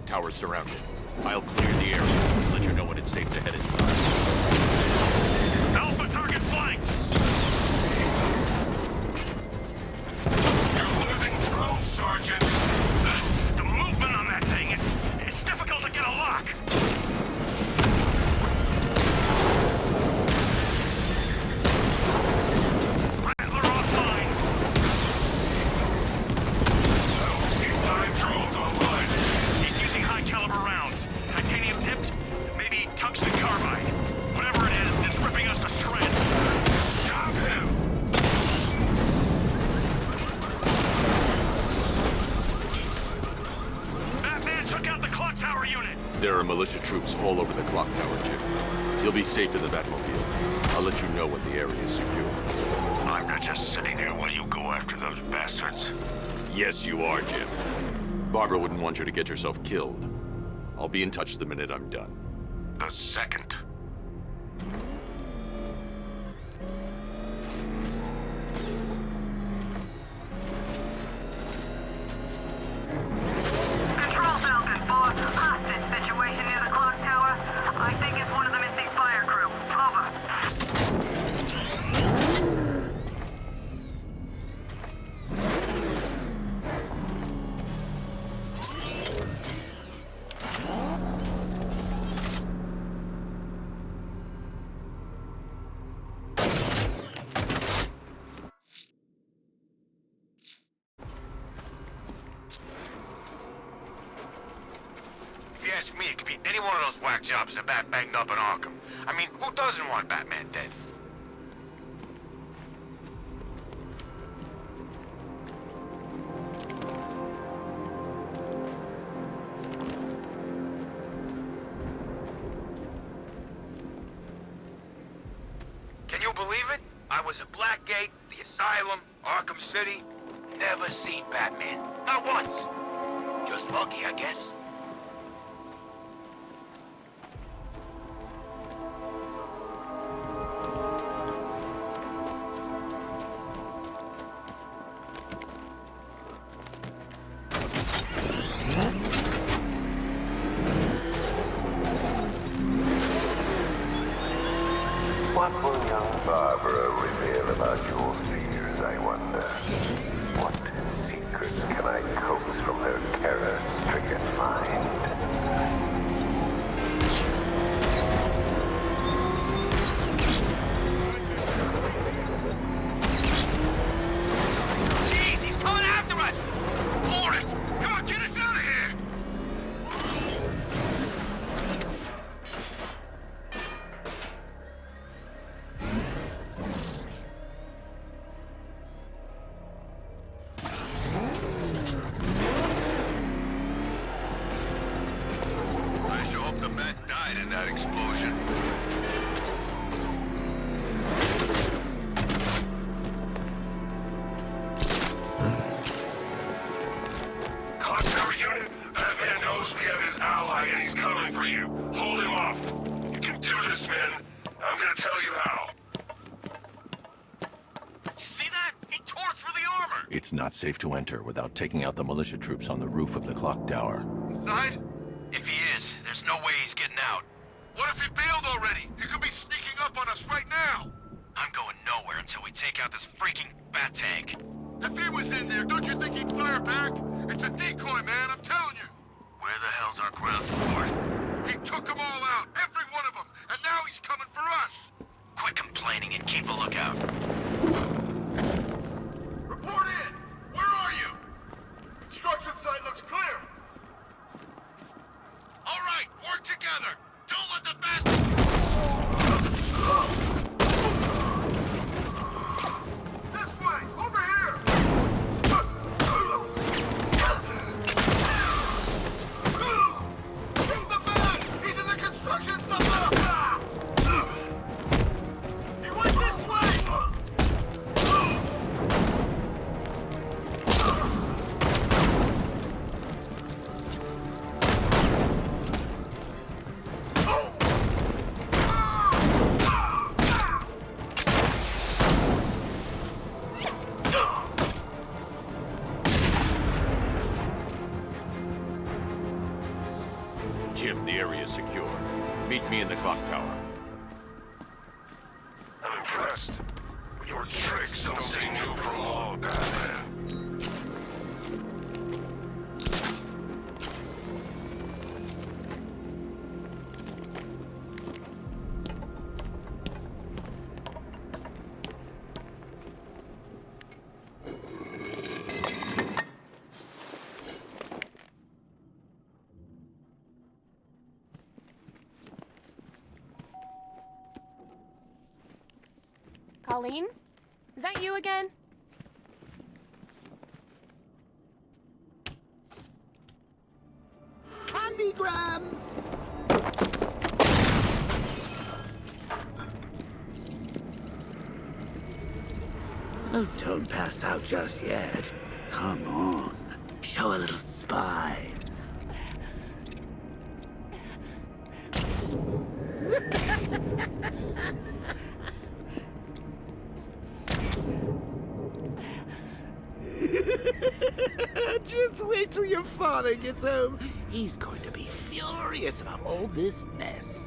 tower's surrounded. I'll clear the area and let you know when it's safe to head inside. Alpha target flanked! You're losing drone, Sergeant! The movement on that thing, it's difficult to get a lock! Rattler offline! I don't see 5 drones online. He's using high-caliber rounds. Titanium tipped? Maybe tungsten carbide. Whatever it is, it's ripping us to shreds. Stop him! Batman took out the clock tower unit! There are militia troops all over the clock tower, Jim. You'll be safe in the Batmobile. I'll let you know when the area is secure. I'm not just sitting here while you go after those bastards. Yes, you are, Jim. Barbara wouldn't want you to get yourself killed. I'll be in touch the minute I'm done. The second. Control Falcon 4, hostage situation near the clock tower. I think it's one of the missing fire crew. Over. If you ask me, it could be any one of those whack jobs that Bat banged up in Arkham. I mean, who doesn't want Batman dead? Can you believe it? I was at Blackgate, the Asylum, Arkham City. Never seen Batman. Not once. Just lucky, I guess. What will young Barbara reveal about your fears, I wonder? What secrets can I coax from her terror-stricken mind? Jeez, he's coming after us! For it! Come on, get us out of here! I sure hope the Bat died in that explosion. Clock tower unit, Batman knows we have his ally and he's coming for you. Hold him off. You can do this, man. I'm gonna tell you how. See that? He tore through the armor! It's not safe to enter without taking out the militia troops on the roof of the clock tower. Inside? If he is, there's no way he's getting out. What if he bailed already? He could be sneaking up on us right now! I'm going nowhere until we take out this freaking bat tank. If he was in there, don't you think he'd fire back? It's a decoy, man, I'm telling you! Where the hell's our ground support? He took them all out, every one of them, and now he's coming for us! Quit complaining and keep a lookout. Report in! Where are you? Construction site looks clear! All right, work together! Don't let the bastards... This way! Over here! Shoot the man! He's in the construction shift, the area is secure. Meet me in the clock tower. I'm impressed. Your tricks don't seem new from all, Batman. Colleen? Is that you again? Candygram! Oh, don't pass out just yet. Come on. Show a little spine. Just wait till your father gets home. He's going to be furious about all this mess.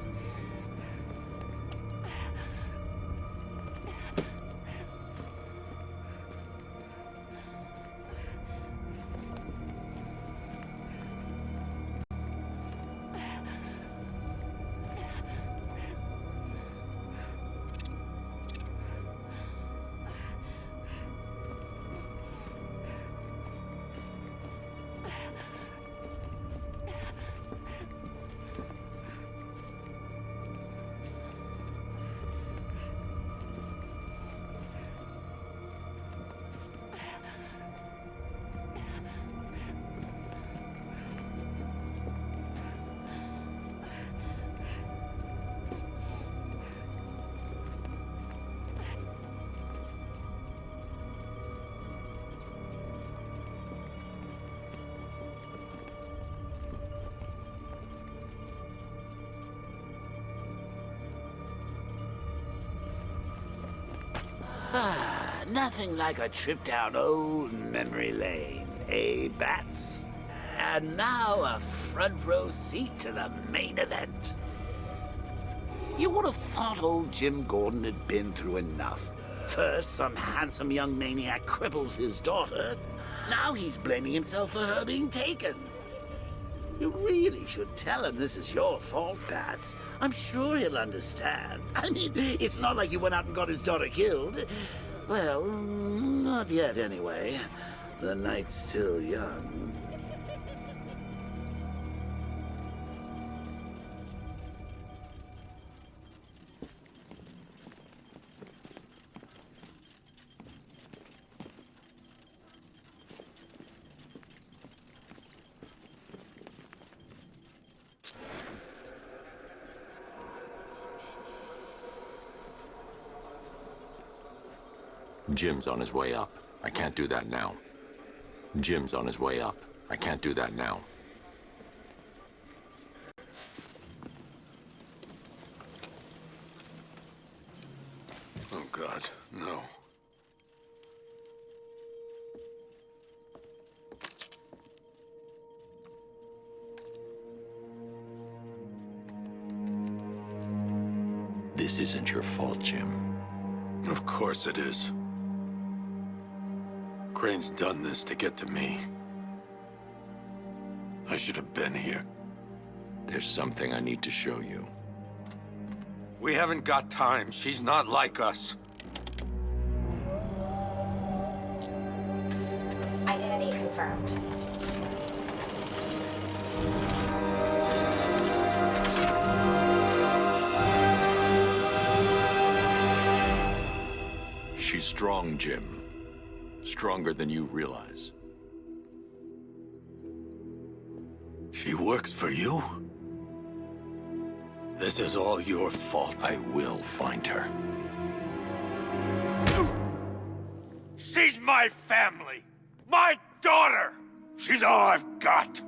Nothing like a trip down old memory lane, eh, Bats? And now a front row seat to the main event. You would have thought old Jim Gordon had been through enough. First, some handsome young maniac cripples his daughter. Now he's blaming himself for her being taken. You really should tell him this is your fault, Bats. I'm sure he'll understand. I mean, it's not like you went out and got his daughter killed. Well, not yet anyway. The night's still young. Jim's on his way up. I can't do that now. Jim's on his way up. I can't do that now. Oh, God, no. This isn't your fault, Jim. Of course it is. Crane's done this to get to me. I should have been here. There's something I need to show you. We haven't got time. She's not like us. Identity confirmed. She's strong, Jim. Stronger than you realize. She works for you? This is all your fault. I will find her. She's my family! My daughter! She's all I've got!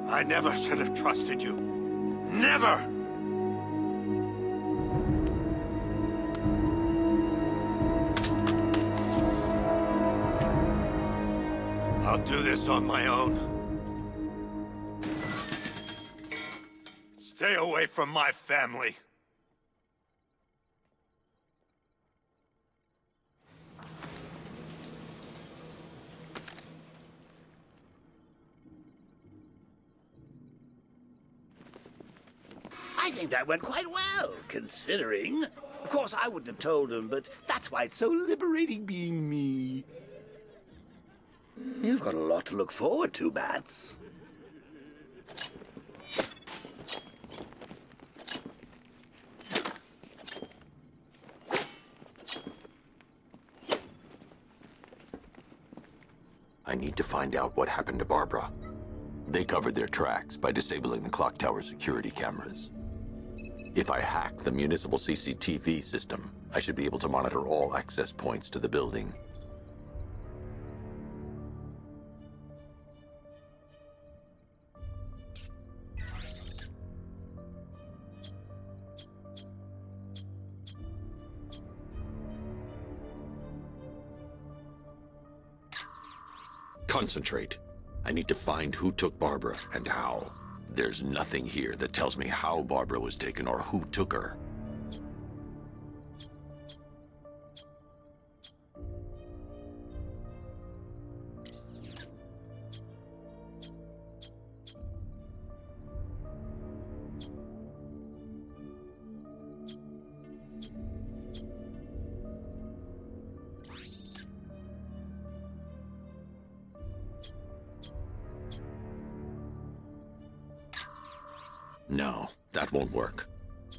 I never should have trusted you. Never! I'll do this on my own. Stay away from my family. I think that went quite well, considering. Of course, I wouldn't have told him, but that's why it's so liberating being me. You've got a lot to look forward to, Bats. I need to find out what happened to Barbara. They covered their tracks by disabling the clock tower security cameras. If I hack the municipal CCTV system, I should be able to monitor all access points to the building. Concentrate. I need to find who took Barbara and how. There's nothing here that tells me how Barbara was taken or who took her. No, that won't work.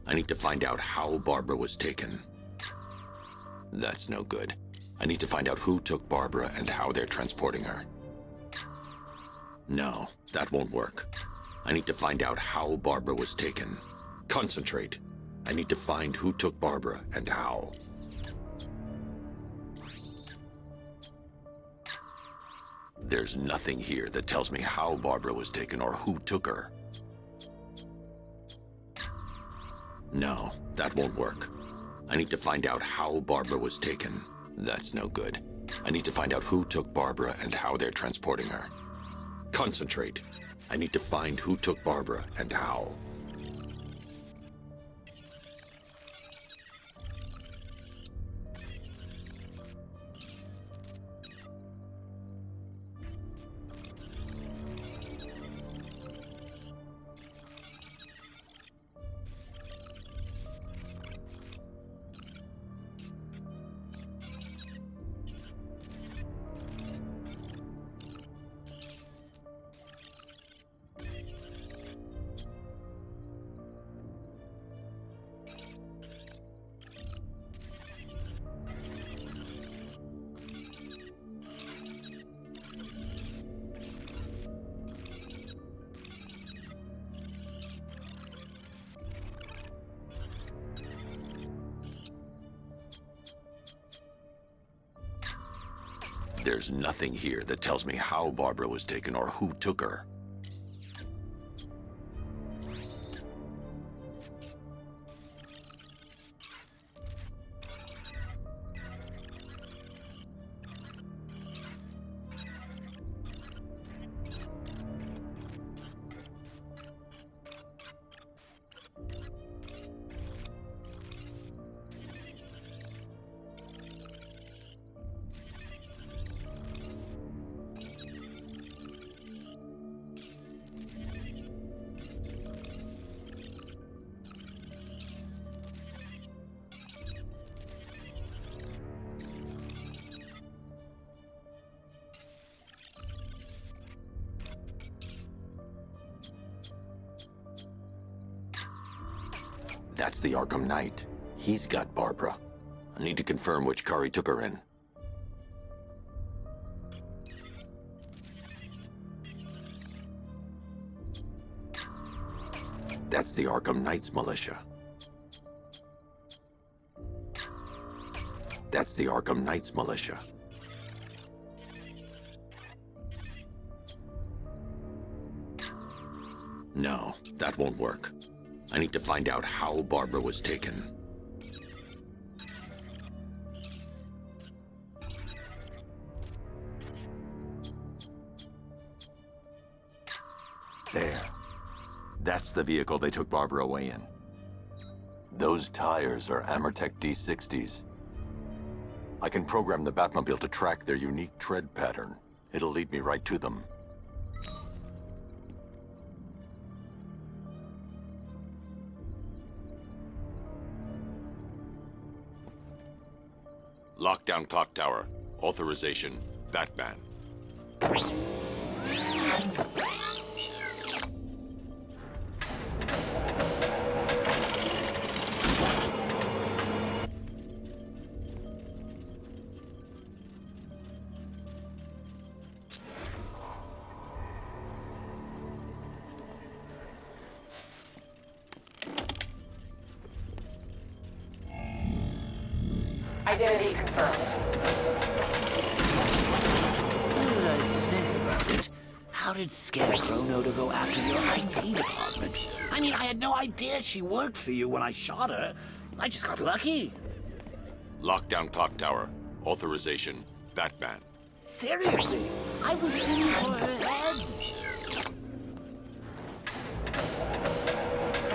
I need to find out how Barbara was taken. That's no good. I need to find out who took Barbara and how they're transporting her. No, that won't work. I need to find out how Barbara was taken. Concentrate. I need to find who took Barbara and how. There's nothing here that tells me how Barbara was taken or who took her. No, that won't work. I need to find out how Barbara was taken. That's no good. I need to find out who took Barbara and how they're transporting her. Concentrate. I need to find who took Barbara and how. There's nothing here that tells me how Barbara was taken or who took her. That's the Arkham Knight. He's got Barbara. I need to confirm which car he took her in. That's the Arkham Knight's militia. That's the Arkham Knight's militia. No, that won't work. I need to find out how Barbara was taken. There. That's the vehicle they took Barbara away in. Those tires are Amertech D60s. I can program the Batmobile to track their unique tread pattern. It'll lead me right to them. Lockdown clock tower. Authorization, Batman. Identity confirmed. What did I say about it? How did Scarecrow know to go after your IT department? I mean, I had no idea she worked for you when I shot her. I just got lucky. Lockdown clock tower. Authorization, Batman. Seriously, I was in for her head.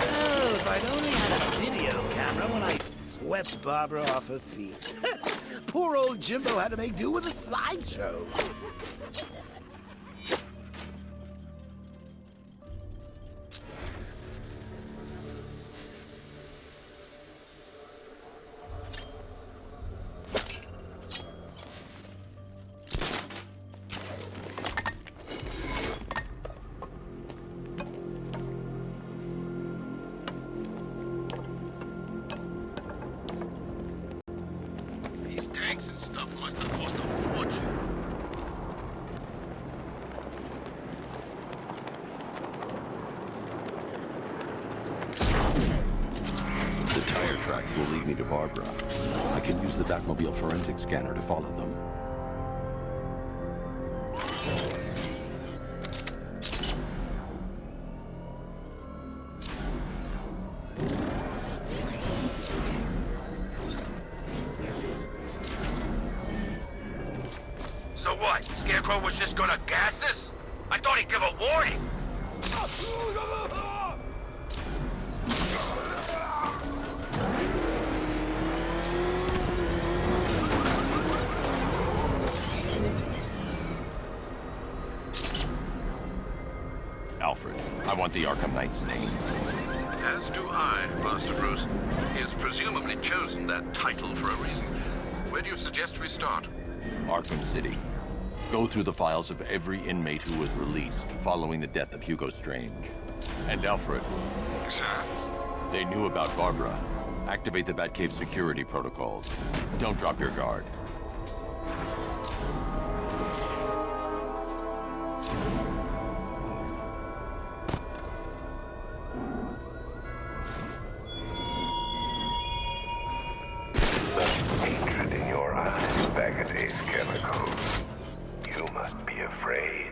Oh, if I'd only had a video camera when I swept Barbara off her feet. Poor old Jimbo had to make do with a slideshow. These tanks and stuff must have cost a fortune. The tire tracks will lead me to Barbara. I can use the Batmobile forensic scanner to follow them. So what? Scarecrow was just gonna gas us? I thought he'd give a warning. Alfred, I want the Arkham Knight's name. As do I, Master Bruce. He has presumably chosen that title for a reason. Where do you suggest we start? Arkham City. Go through the files of every inmate who was released following the death of Hugo Strange. And Alfred, Sir? they knew about Barbara. Activate the Batcave security protocols. Don't drop your guard. Hatred in your eyes, Bagada's chemicals. You must be afraid.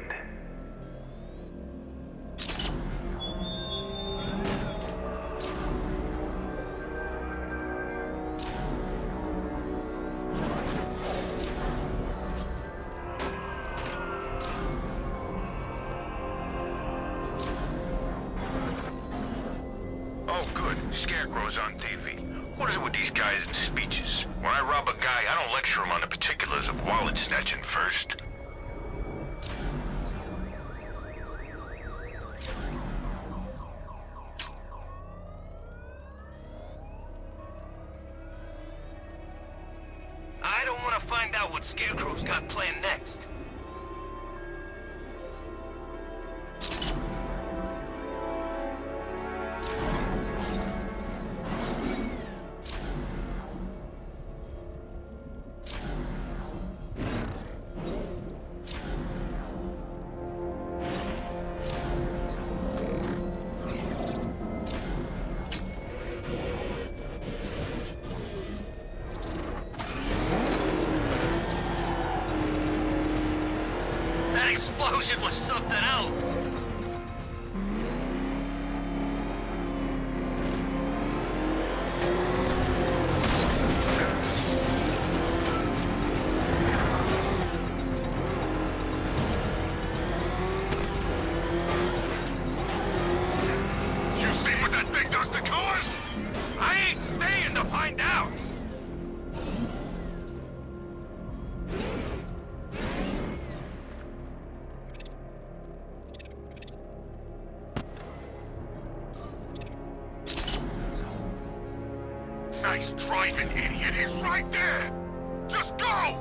Oh, good. Scarecrow's on TV. What is it with these guys and speeches? When I rob a guy, I don't lecture him on the particulars of wallet snatching first. I don't want to find out what Scarecrow's got planned next. That explosion was something else. Nice driving, idiot. He's right there. Just go!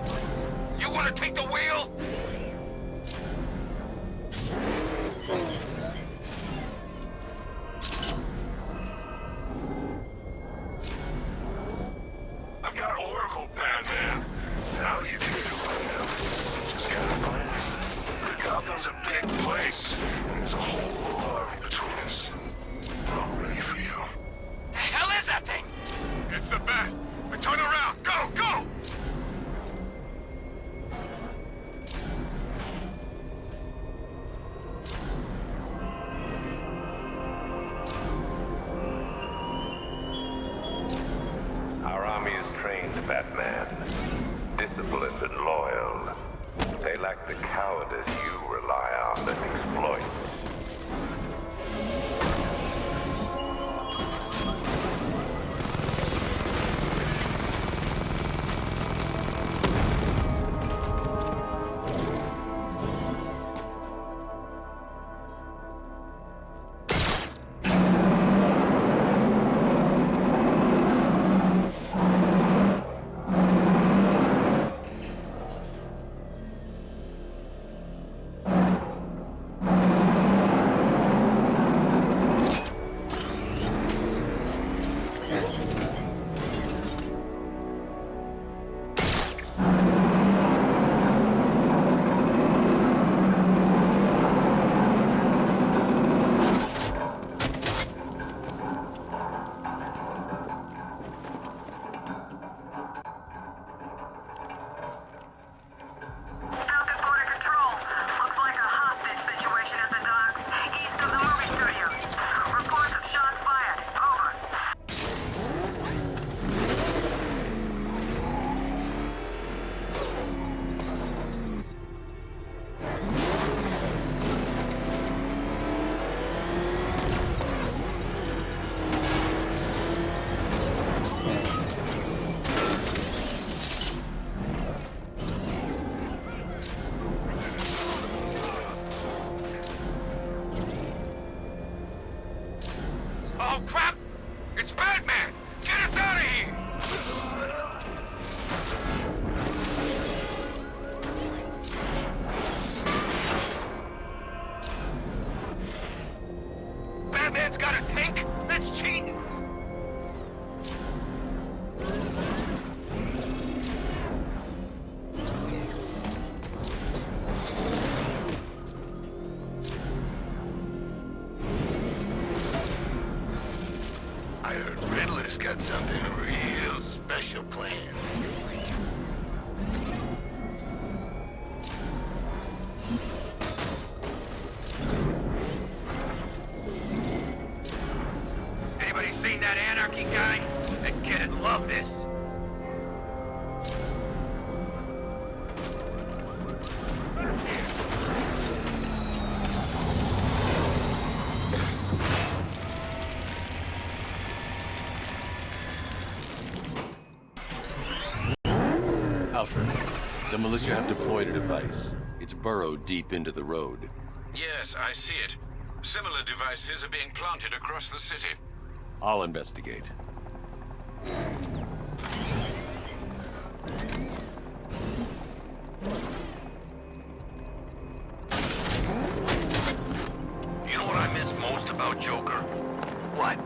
You want to take the wheel? I've got Oracle, Batman. Now you can do what I am. Just gotta find it. Gotham's a big place, and there's a whole army between us. I'm ready for you. The hell is that thing? It's the Bat. Turn around. Go, go! Our army is trained, Batman. Disciplined and loyal. They lack the cowardice you rely on and exploit. Falcon Border Control. Looks like a hostage situation at the docks, east of the movie studios. Reports of shots fired. Over. Oh, crap! It's Batman! Get us out of here! Batman's got a tank? That's cheating! I heard Riddler's got something real special planned. Anybody seen that Anarchy guy? That kid'd love this. Alfred, the militia have deployed a device. It's burrowed deep into the road. Yes, I see it. Similar devices are being planted across the city. I'll investigate. You know what I miss most about Joker? What?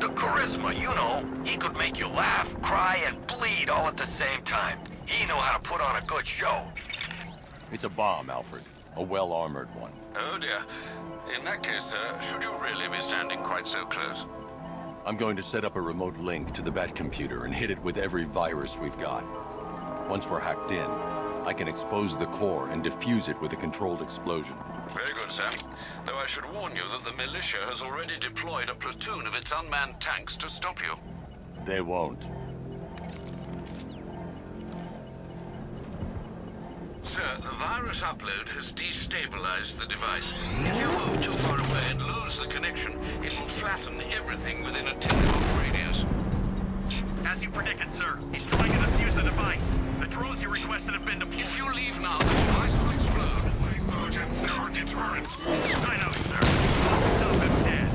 The charisma, you know. He could make you laugh, cry, and bleed all at the same time. He knew how to put on a good show. It's a bomb, Alfred. A well-armored one. Oh dear. In that case, sir, should you really be standing quite so close? I'm going to set up a remote link to the Bat computer and hit it with every virus we've got. Once we're hacked in, I can expose the core and defuse it with a controlled explosion. Very good, sir. Though I should warn you that the militia has already deployed a platoon of its unmanned tanks to stop you. They won't. Sir, the virus upload has destabilized the device. If you move too far away and lose the connection, it will flatten everything within a 10-foot radius. As you predicted, sir, he's trying to defuse the device. The drones you requested have been deployed. If you leave now, the device will explode. Please, Sergeant, there are deterrents. I know, sir. Stop him dead.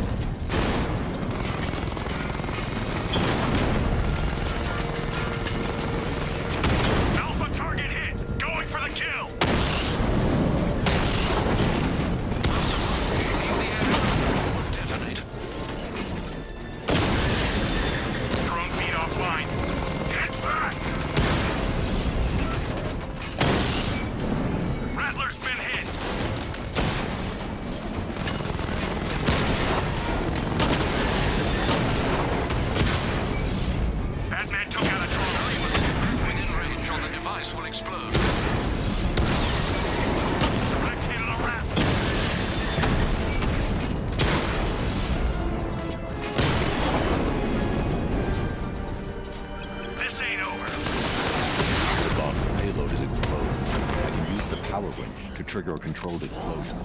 power winch to trigger a controlled explosion.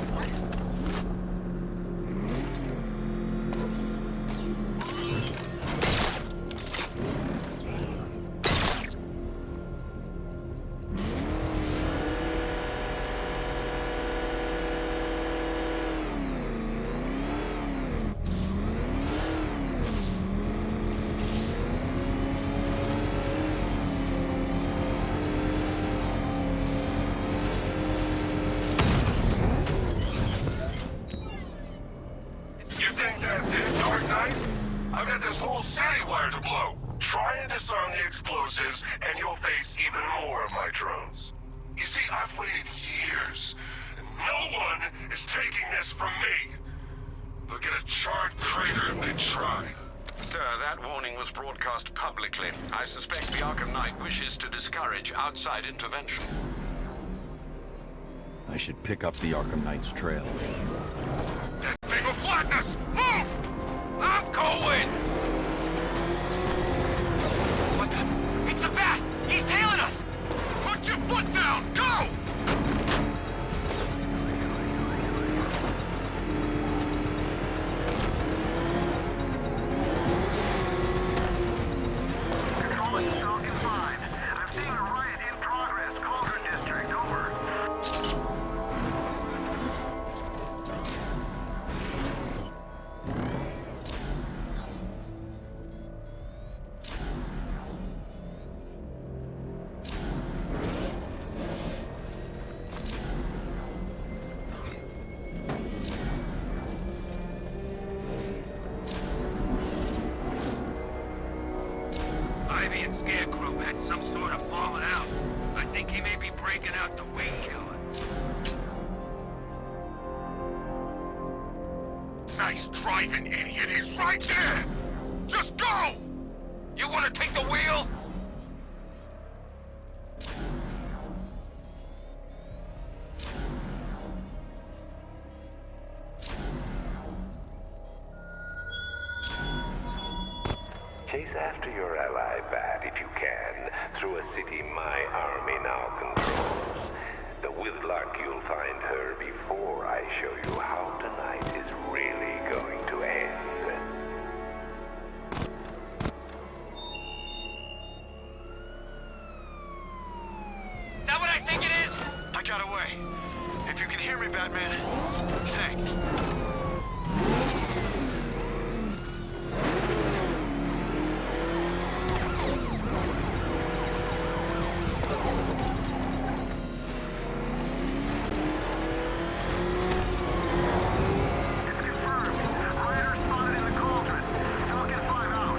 You think that's it, Dark Knight? I've got this whole city wired to blow. Try and disarm the explosives, and you'll face even more of my drones. You see, I've waited years, and no one is taking this from me. They'll get a charred crater if they try. Sir, that warning was broadcast publicly. I suspect the Arkham Knight wishes to discourage outside intervention. I should pick up the Arkham Knight's trail. That thing will flatten us! Move! I'm going! What the? It's the bat! He's tailing us! Put your foot down! Go! Controlling Falcon 5. I'm seeing a riot in progress. Cauldron District, over. Ivy and Scarecrow had some sort of falling out. I think he may be breaking out the Wing Killer. Nice driving, idiot. He's right there! Just go! You want to take the wheel? Chase after your ally, Bat, if you can, through a city my army now controls. The Whitlock, you'll find her before I show you how tonight is really going to end. Is that what I think it is? I got away. If you can hear me, Batman, thanks. It's confirmed. Rider spotted in the cauldron. Falcon 5 out.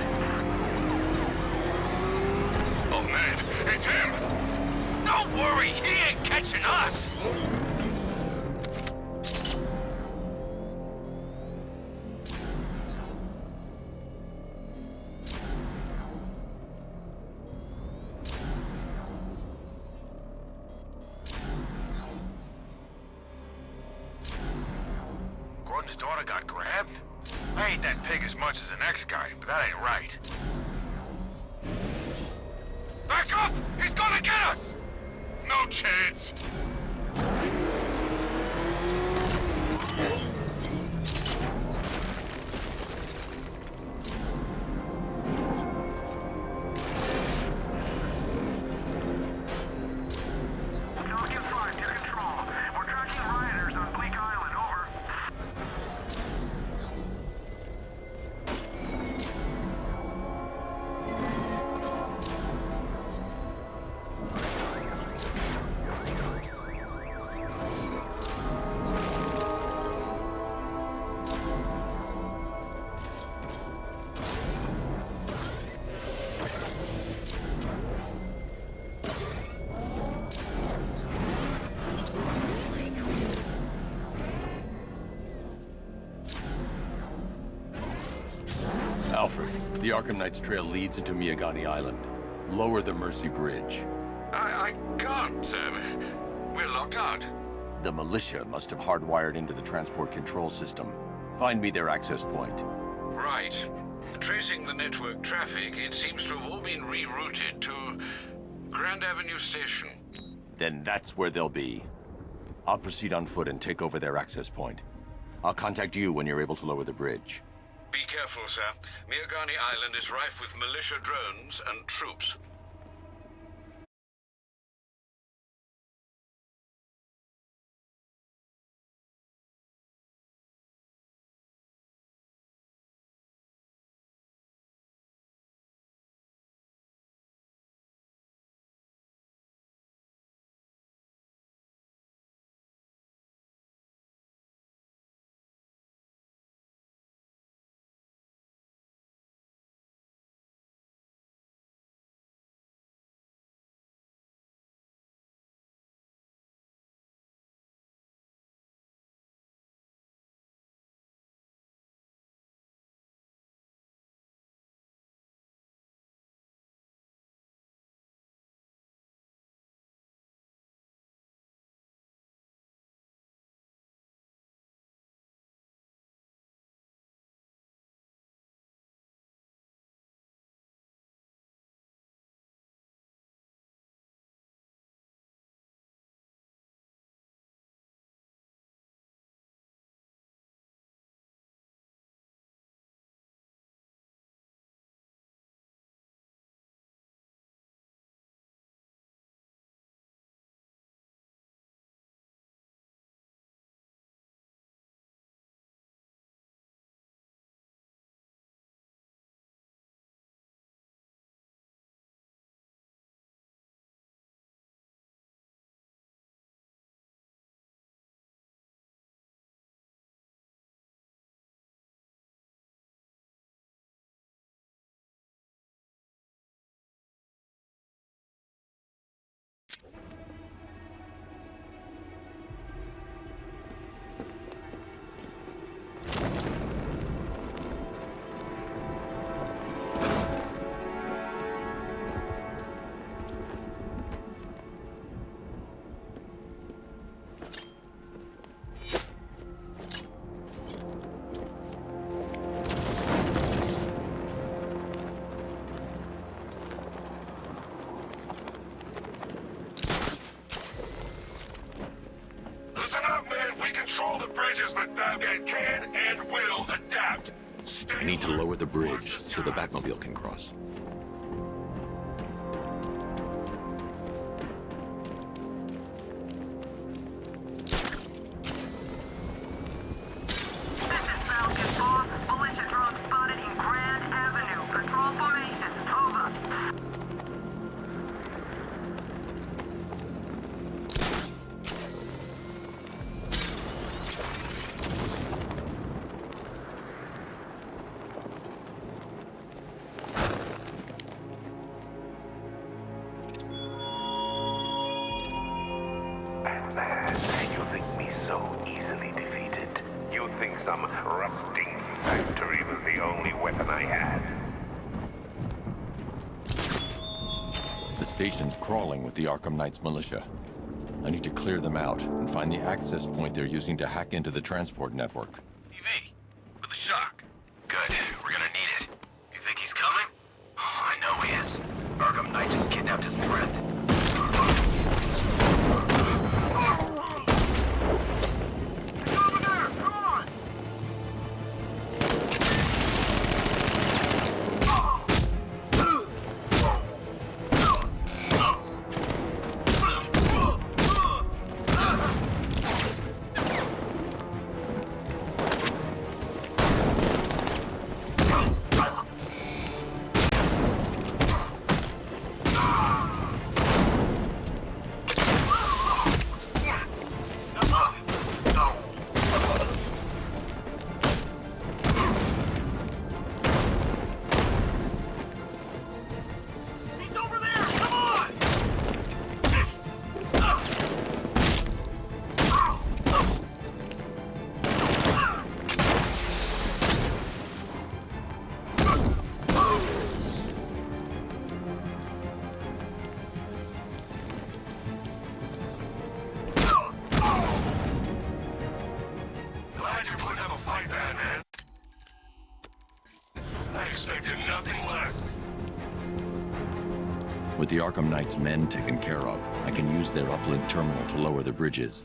Oh man, it's him! Don't worry, he ain't catching us! Gordon's daughter got grabbed? I hate that pig as much as the next guy, but that ain't right. Back up! He's gonna get us! No chance. Falcon 5 to control. We're tracking rioters on Bleak Island, over. Alfred, the Arkham Knight's trail leads into Miyagani Island. Lower the Mercy Bridge. I can't, sir. We're locked out. The militia must have hardwired into the transport control system. Find me their access point. Right. Tracing the network traffic, it seems to have all been rerouted to Grand Avenue Station. Then that's where they'll be. I'll proceed on foot and take over their access point. I'll contact you when you're able to lower the bridge. Be careful, sir. Miagani Island is rife with militia drones and troops. Control the bridges, but Batman can and will adapt. I need to lower the bridge so the Batmobile can cross. This is Falcon 4. Militia drone spotted in Grand Avenue. Control formation. Over. You think me so easily defeated? You think some rusting factory was the only weapon I had? The station's crawling with the Arkham Knight's militia. I need to clear them out and find the access point they're using to hack into the transport network. TV, with a shock. Good, we're gonna need it. You think he's coming? Oh, I know he is. Arkham Knight just kidnapped his friend. With the Arkham Knight's men taken care of, I can use their uplink terminal to lower the bridges.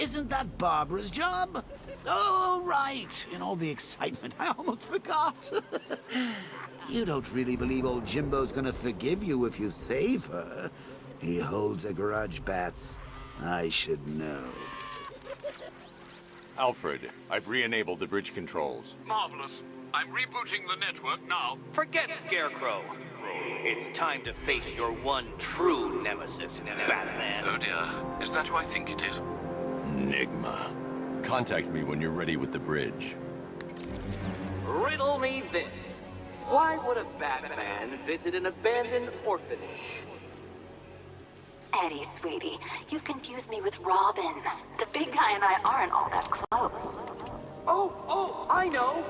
Isn't that Barbara's job? Oh, right. In all the excitement, I almost forgot. You don't really believe old Jimbo's gonna forgive you if you save her. He holds a grudge, Bats. I should know. Alfred, I've re-enabled the bridge controls. Marvelous. I'm rebooting the network now. Forget Scarecrow. It's time to face your one true nemesis, Batman. Oh dear. Is that who I think it is? Enigma. Contact me when you're ready with the bridge. Riddle me this. Why would a Batman visit an abandoned orphanage? Eddie, sweetie, you confused me with Robin. The big guy and I aren't all that close. Oh, I know.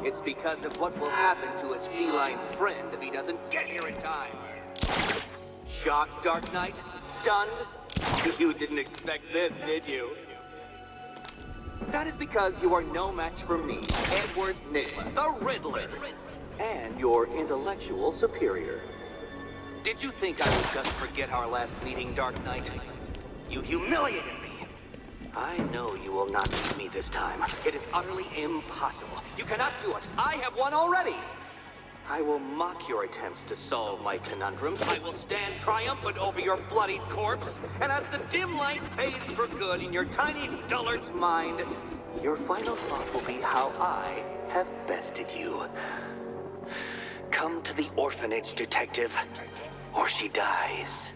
It's because of what will happen to his feline friend if he doesn't get here in time. Shocked, Dark Knight? Stunned? You didn't expect this, did you? That is because you are no match for me, Edward Nygma, the Riddler, and your intellectual superior. Did you think I would just forget our last meeting, Dark Knight? You humiliated me. I know you will not beat me this time. It is utterly impossible. You cannot do it. I have won already. I will mock your attempts to solve my conundrums. I will stand triumphant over your bloodied corpse. And as the dim light fades for good in your tiny dullard's mind, your final thought will be how I have bested you. Come to the orphanage, detective, or she dies.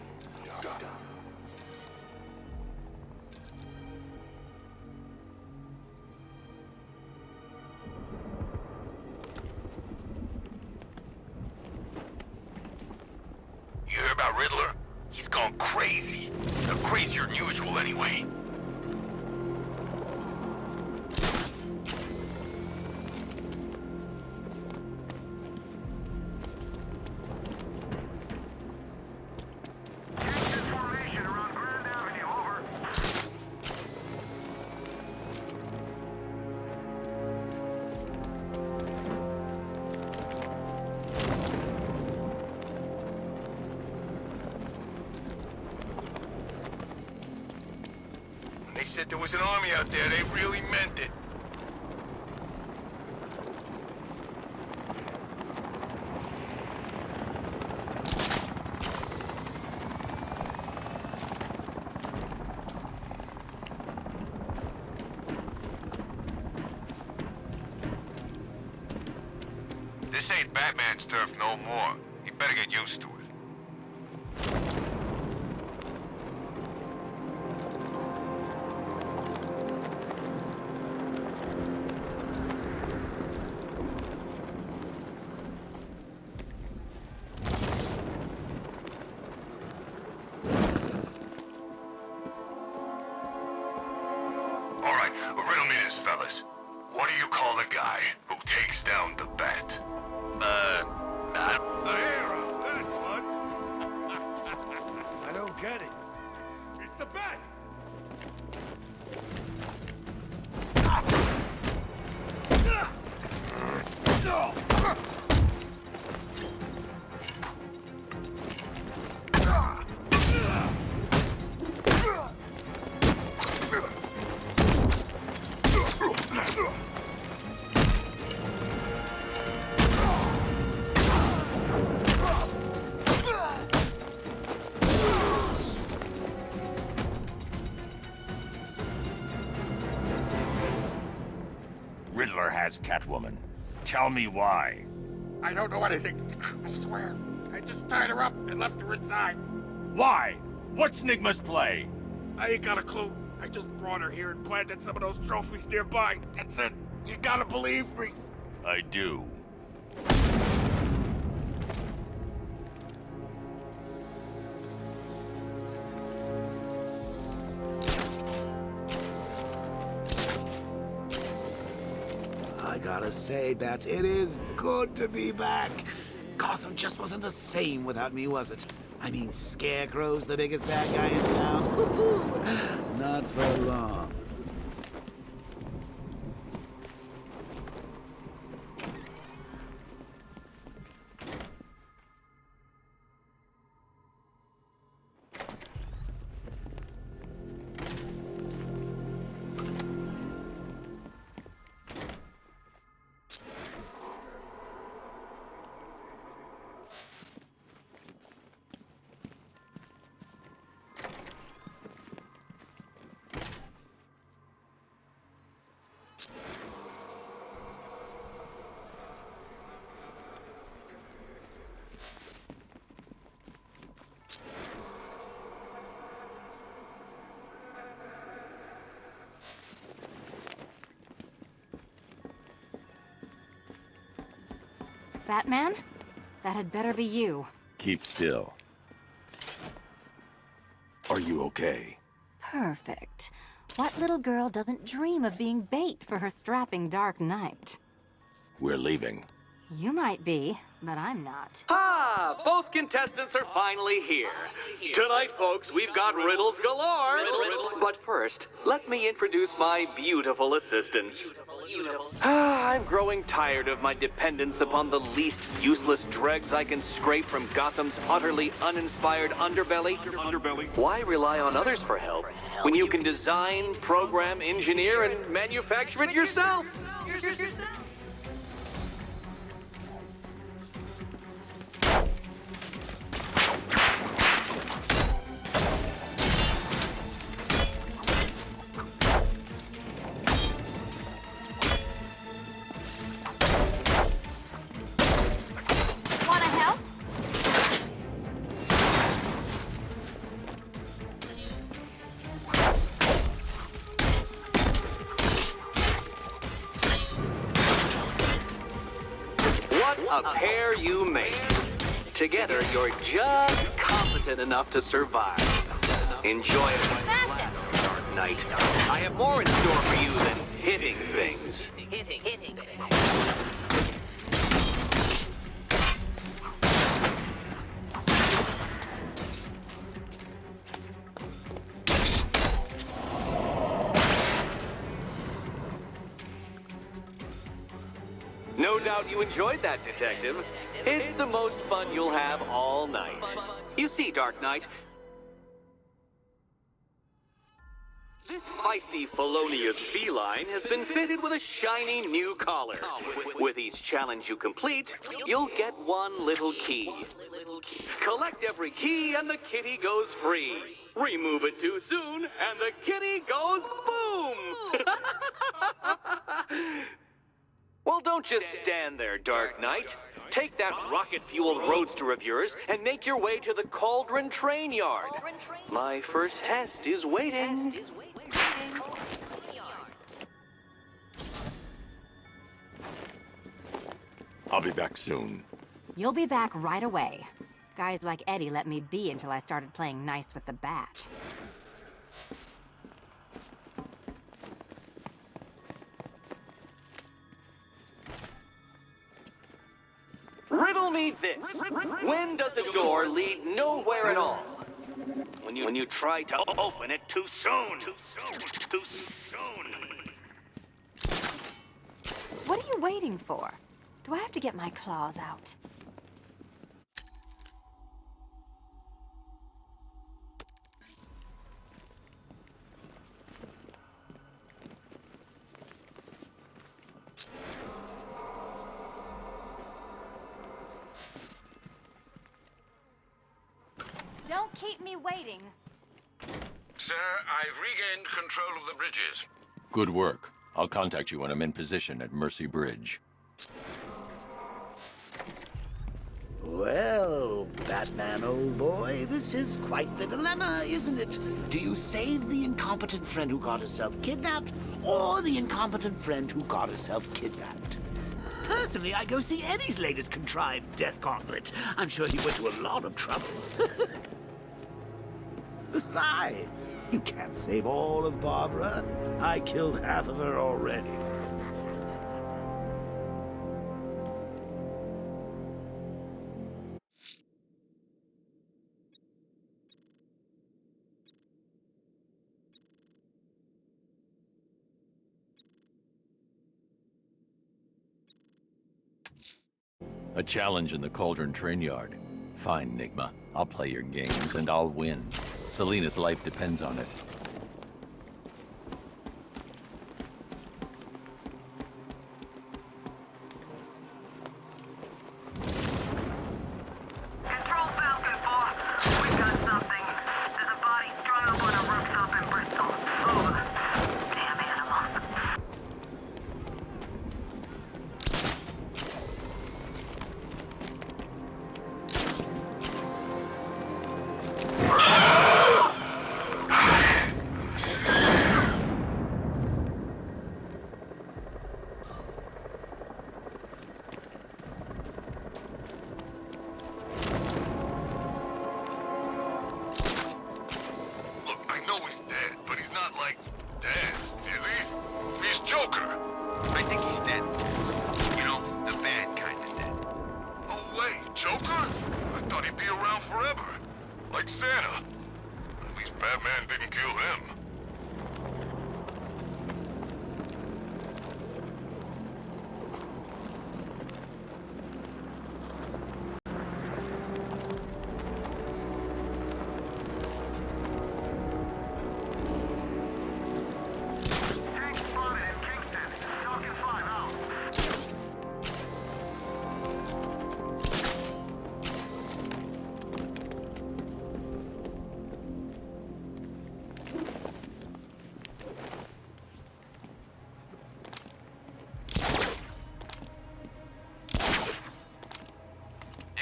You hear about Riddler? He's gone crazy. Crazier than usual, anyway. Formation around Grand Avenue, over. When they said there was an army out there, they really meant it. This ain't Batman's turf no more. He better get used to it. All right, riddle me this, fellas. What do you call the guy who takes down the Bat? The hero. That's what. I don't get it. It's the Bat! Riddler has Catwoman. Tell me why. I don't know anything. I swear. I just tied her up and left her inside. Why? What's Nygma's play? I ain't got a clue. I just brought her here and planted some of those trophies nearby. That's it. You gotta believe me. I do. I gotta say, Bats, it is good to be back. Gotham just wasn't the same without me, was it? I mean, Scarecrow's the biggest bad guy in town. Woo-hoo. Not for long. Batman? That had better be you. Keep still. Are you okay? Perfect. What little girl doesn't dream of being bait for her strapping Dark Knight? We're leaving. You might be, but I'm not. Ah, both contestants are finally here. Tonight, folks, we've got riddles galore. But first, let me introduce my beautiful assistants. I'm growing tired of my dependence upon the least useless dregs I can scrape from Gotham's utterly uninspired underbelly. Why rely on others for help when you can design, program, engineer, and manufacture it yourself? Wanna help? What a pair you make. Together, you're just competent enough to survive. Enjoy it. Dark Knight. I have more in store for you than hitting things. No doubt you enjoyed that, Detective. It's the most fun you'll have all night. You see, Dark Knight, this feisty, felonious feline has been fitted with a shiny new collar. With each challenge you complete, you'll get one little key. Collect every key and the kitty goes free. Remove it too soon and the kitty goes boom! Well, don't just stand there, Dark Knight. Take that rocket-fueled roadster of yours and make your way to the Cauldron Train Yard. My first test is waiting. I'll be back soon. You'll be back right away. Guys like Eddie let me be until I started playing nice with the bat. Riddle me this. When does a door lead nowhere at all? When you try to open it too soon. Too soon. What are you waiting for? Do I have to get my claws out? Don't keep me waiting. Sir, I've regained control of the bridges. Good work. I'll contact you when I'm in position at Mercy Bridge. Well, Batman, old boy, this is quite the dilemma, isn't it? Do you save the incompetent friend who got herself kidnapped, or the incompetent friend who got herself kidnapped? Personally, I go see Eddie's latest contrived death gauntlet. I'm sure he went to a lot of trouble. Besides, you can't save all of Barbara. I killed half of her already. A challenge in the Cauldron Train Yard. Fine, Nigma. I'll play your games and I'll win. Selina's life depends on it. Control Falcon 4. We got something. There's a body strung up on a rooftop in Bristol. Over. Damn animal. Batman didn't kill him.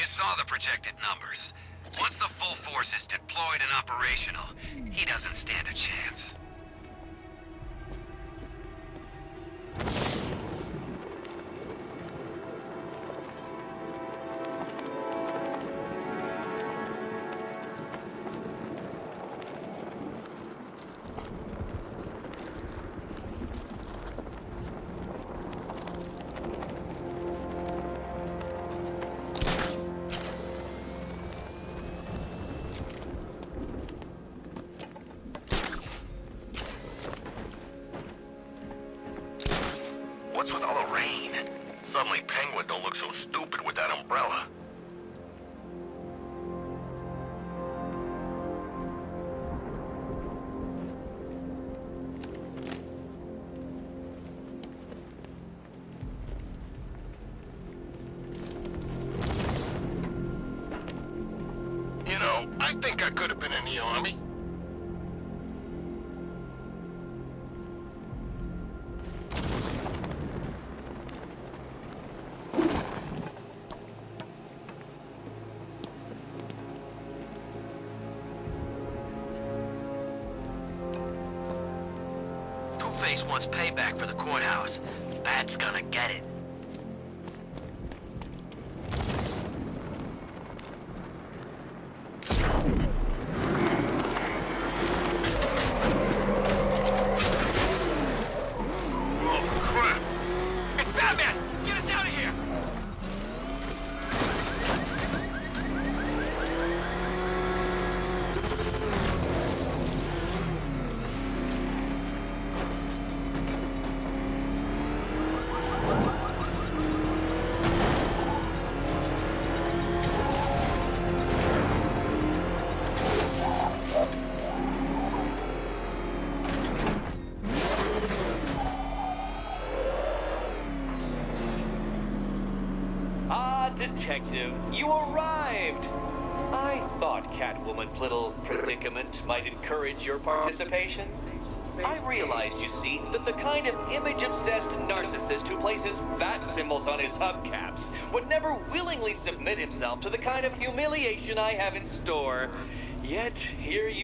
Saw the projected numbers. Once the full force is deployed and operational, he doesn't stand a chance. What's with all the rain? Suddenly Penguin don't look so stupid with that umbrella. You know, I think I could have been in the army. Two-Face wants payback for the courthouse. Bat's gonna get it. Oh, crap! It's Batman! Get us out of here! Detective, you arrived! I thought Catwoman's little predicament might encourage your participation. I realized, you see, that the kind of image-obsessed narcissist who places bat symbols on his hubcaps would never willingly submit himself to the kind of humiliation I have in store. Yet, here you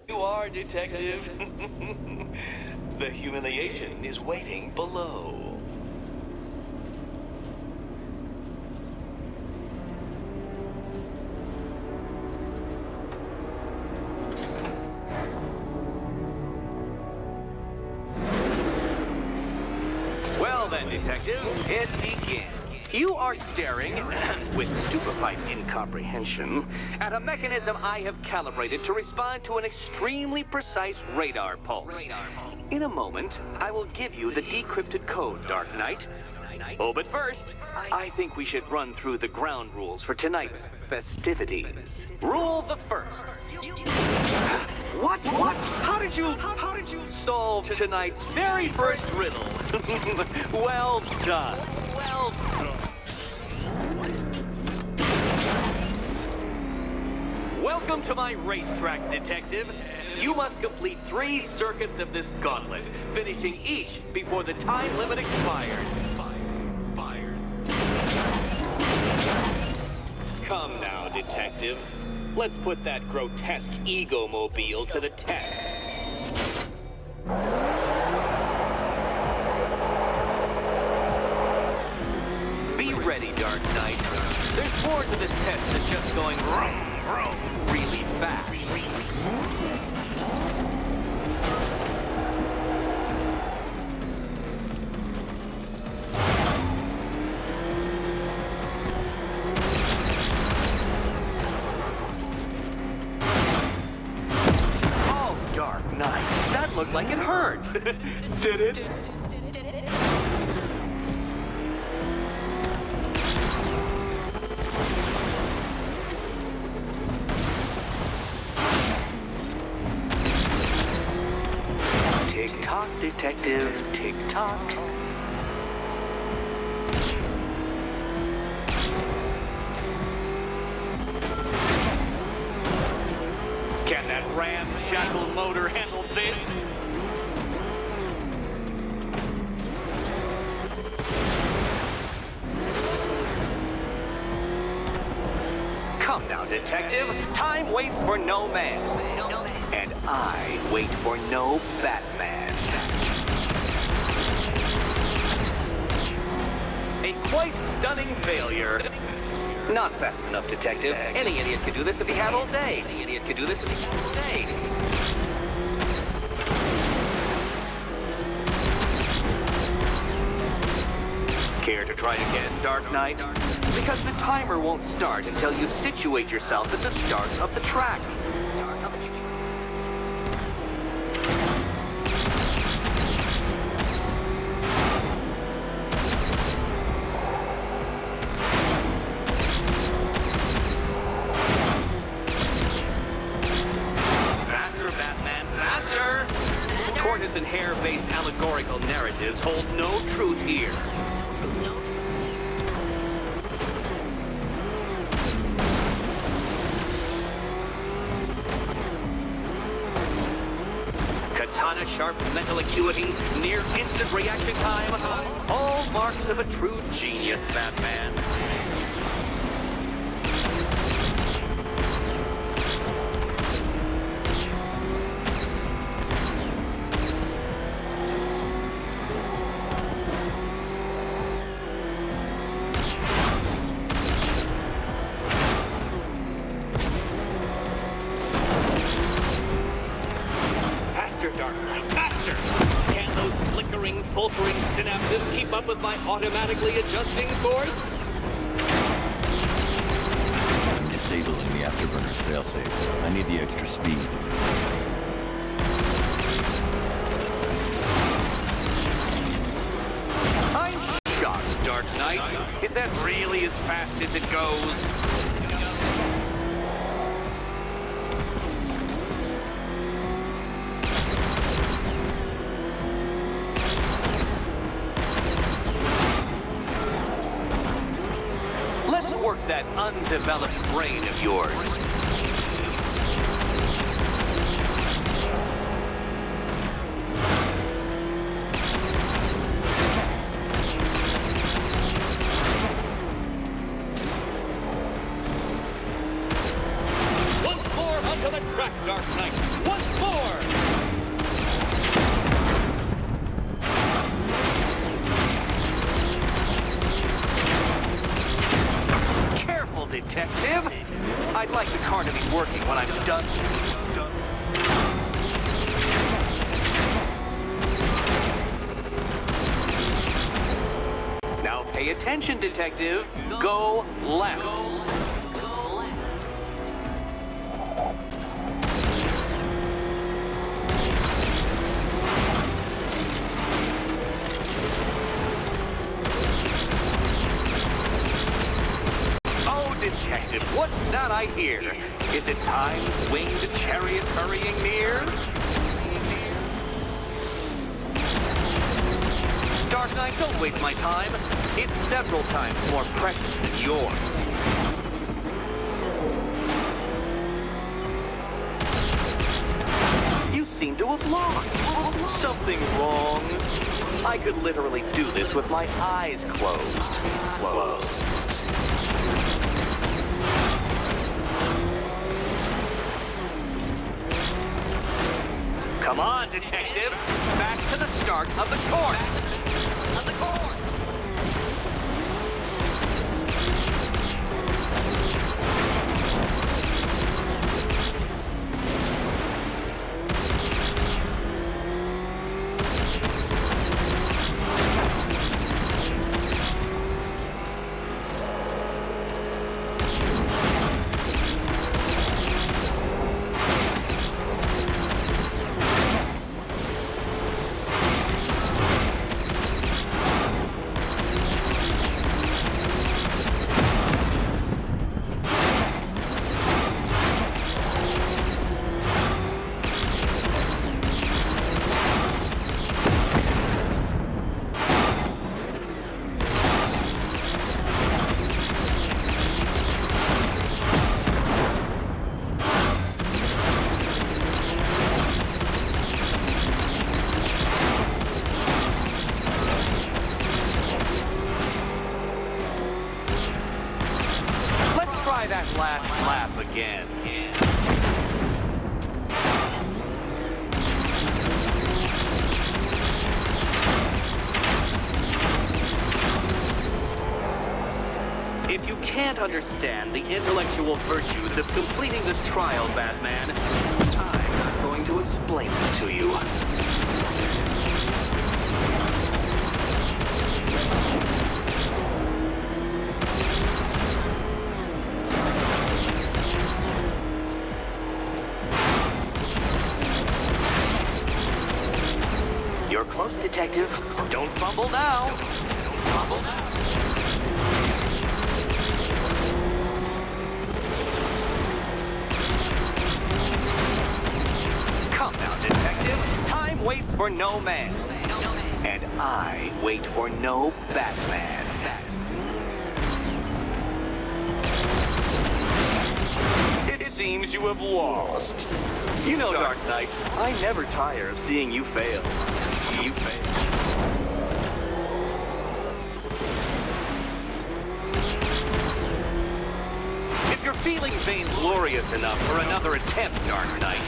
You are, Detective. The humiliation is waiting below. Well then, Detective, it begins. You are staring, with stupefied incomprehension, at a mechanism I have calibrated to respond to an extremely precise radar pulse. In a moment, I will give you the decrypted code, Dark Knight. Oh, but first, I think we should run through the ground rules for tonight's festivities. Rule the first. What? How did you solve tonight's very first riddle? Well done. Well done. Welcome to my racetrack, Detective. You must complete 3 circuits of this gauntlet, finishing each before the time limit expires. Come now, Detective. Let's put that grotesque ego-mobile to the test. Be ready, Dark Knight. There's more to this test than just going really fast. Oh, Dark Knight, that looked like it hurt. Did it? Tick-tock, Detective, tick-tock. Can that ramshackle motor handle this? Come now, Detective. Time waits for no man. And I wait for no Batman. A quite stunning failure. Not fast enough, Detective. Any idiot could do this if he had all day. Any idiot could do this if he had all day. Care to try again, Dark Knight? Because the timer won't start until you situate yourself at the start of the track. Faster, Batman, faster! Tortoise and hare-based allegorical narratives hold no truth here. Katana-sharp mental acuity, near instant reaction time, all marks of a true genius, Batman. Filtering synapses keep up with my automatically adjusting course? Disabling the afterburner's failsafe. I need the extra speed. I'm shocked, Dark Knight. Is that really as fast as it goes? Work that undeveloped brain of yours. Once more onto the track, Dark Knight. Once more! working when I'm done. Now pay attention, Detective. Go left. Oh, Detective, what's that I hear? Is it time's winged chariot hurrying near? Dark Knight, don't waste my time. It's several times more precious than yours. You seem to have lost. Something wrong. I could literally do this with my eyes closed. Come on, Detective. Back to the start of the course. That last lap again. If you can't understand the intellectual virtues of completing this trial, Batman, I'm going to explain them to you. You're close, Detective. Don't fumble now. Come now, Detective. Time waits for no man. And I wait for no Batman. It seems you have lost. You know, Dark Knight, I never tire of seeing you fail. You fail. If you're feeling vainglorious enough for another attempt, Dark Knight,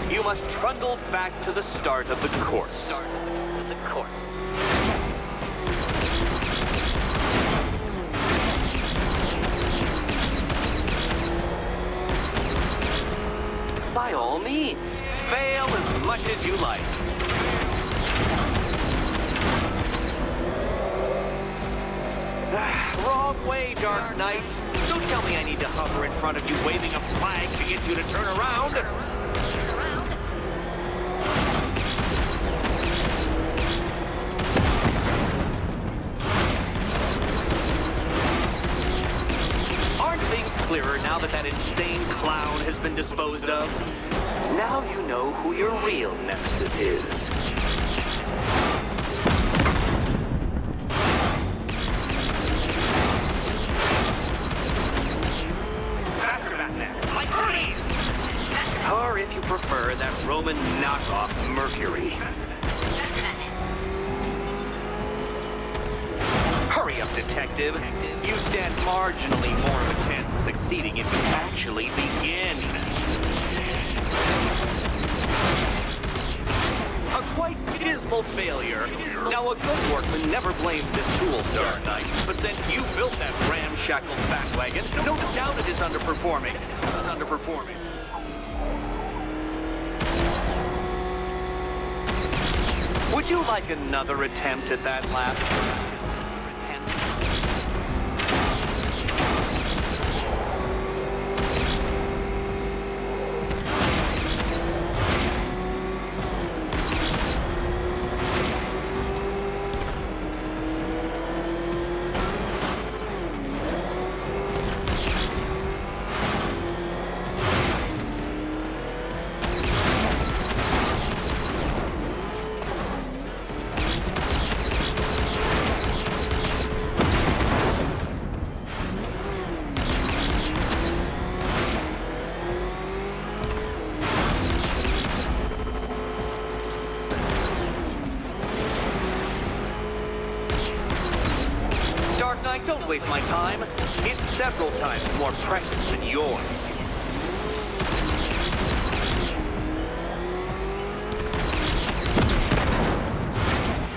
you must trundle back to the start of the course. By all means, fail as much as you like. Wrong way, Dark Knight. Don't tell me I need to hover in front of you waving a flag to get you to turn around. Aren't things clearer now that insane clown has been disposed of? Now you know who your real nemesis is. Or if you prefer, that Roman knockoff Mercury. Hurry up, Detective. You stand marginally more of a chance of succeeding if you actually begin. A quite dismal failure. Now, a good workman never blames his tools, Dark Knight, but then you built that ramshackle Batwagon. No doubt it is underperforming. Would you like another attempt at that last attempt? Dark Knight, don't waste my time. It's several times more precious than yours.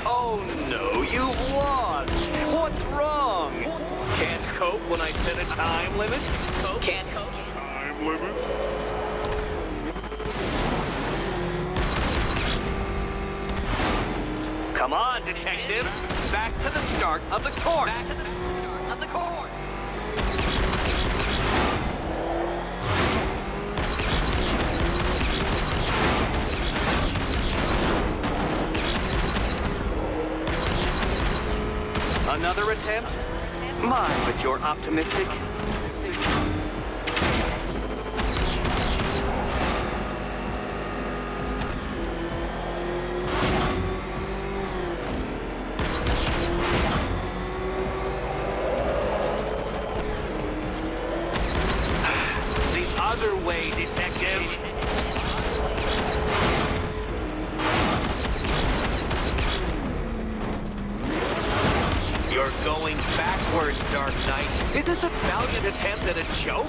Oh no, you've lost! What's wrong? Can't cope when I set a time limit? Can't cope? Time limit? Come on, detective! Back to the start of the course! Back to the start of the course! Another attempt? My, but you're optimistic. Other way, detective. You're going backwards, Dark Knight. Is this a valiant attempt at a joke?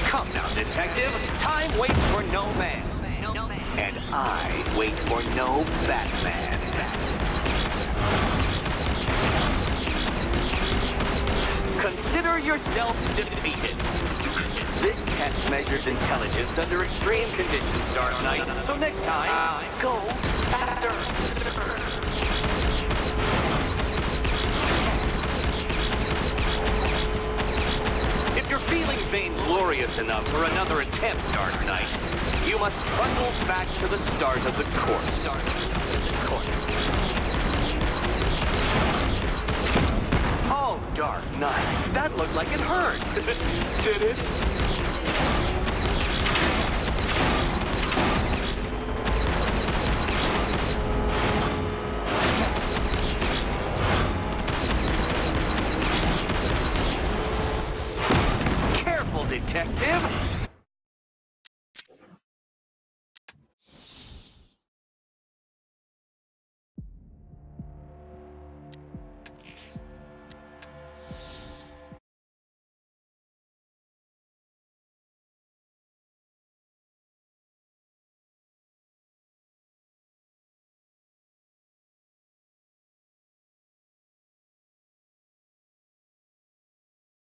Come now, detective. Time waits for no man. And I wait for no Batman. Consider yourself defeated. This test measures intelligence under extreme conditions, Dark Knight. So next time, go faster. If you're feeling vainglorious enough for another attempt, Dark Knight, you must trundle back to the start of the course. Oh, Dark Knight, that looked like it hurt. Did it? Careful, detective.